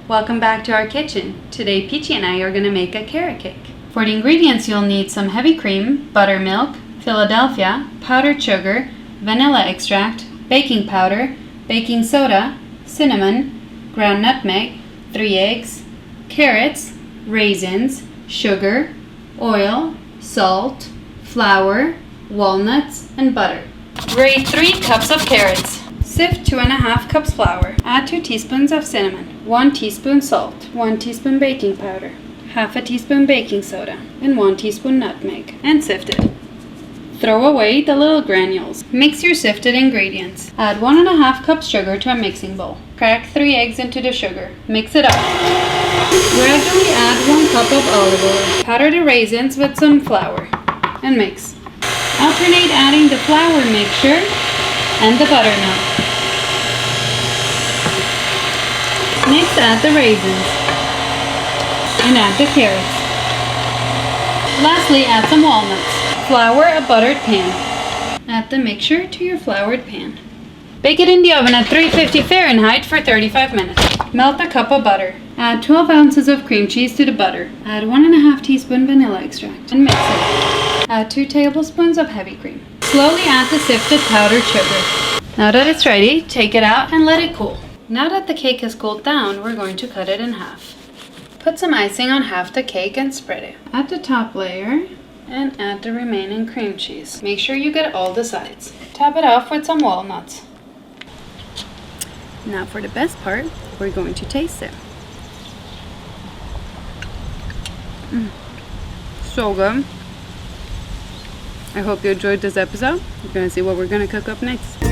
Welcome back to our kitchen. Today Peachy and I are going to make a carrot cake. For the ingredients you'll need some heavy cream, buttermilk, Philadelphia, powdered sugar, vanilla extract, baking powder, baking soda, cinnamon, ground nutmeg, 3 eggs, carrots, raisins, sugar, oil, salt, flour, walnuts, and butter. Grate 3 cups of carrots. Sift 2½ cups flour. Add 2 teaspoons of cinnamon, 1 teaspoon salt, 1 teaspoon baking powder, half a teaspoon baking soda, and 1 teaspoon nutmeg, and sift it. Throw away the little granules. Mix your sifted ingredients. Add 1½ cups sugar to a mixing bowl. Crack 3 eggs into the sugar. Mix it up. Gradually add 1 cup of olive oil. Powder the raisins with some flour and mix. Alternate adding the flour mixture and the buttermilk. Next add the raisins and add the carrots. Lastly add some walnuts. Flour a buttered pan. Add the mixture to your floured pan. Bake it in the oven at 350 Fahrenheit for 35 minutes. Melt a cup of butter. Add 12 ounces of cream cheese to the butter. Add 1½ teaspoon vanilla extract and mix it. Add 2 tablespoons of heavy cream. Slowly add the sifted powdered sugar. Now that it's ready, take it out and let it cool. Now that the cake has cooled down, we're going to cut it in half. Put some icing on half the cake and spread it. Add the top layer and add the remaining cream cheese. Make sure you get all the sides. Top it off with some walnuts. Now for the best part, we're going to taste it. So good. I hope you enjoyed this episode. We're going to see what we're going to cook up next.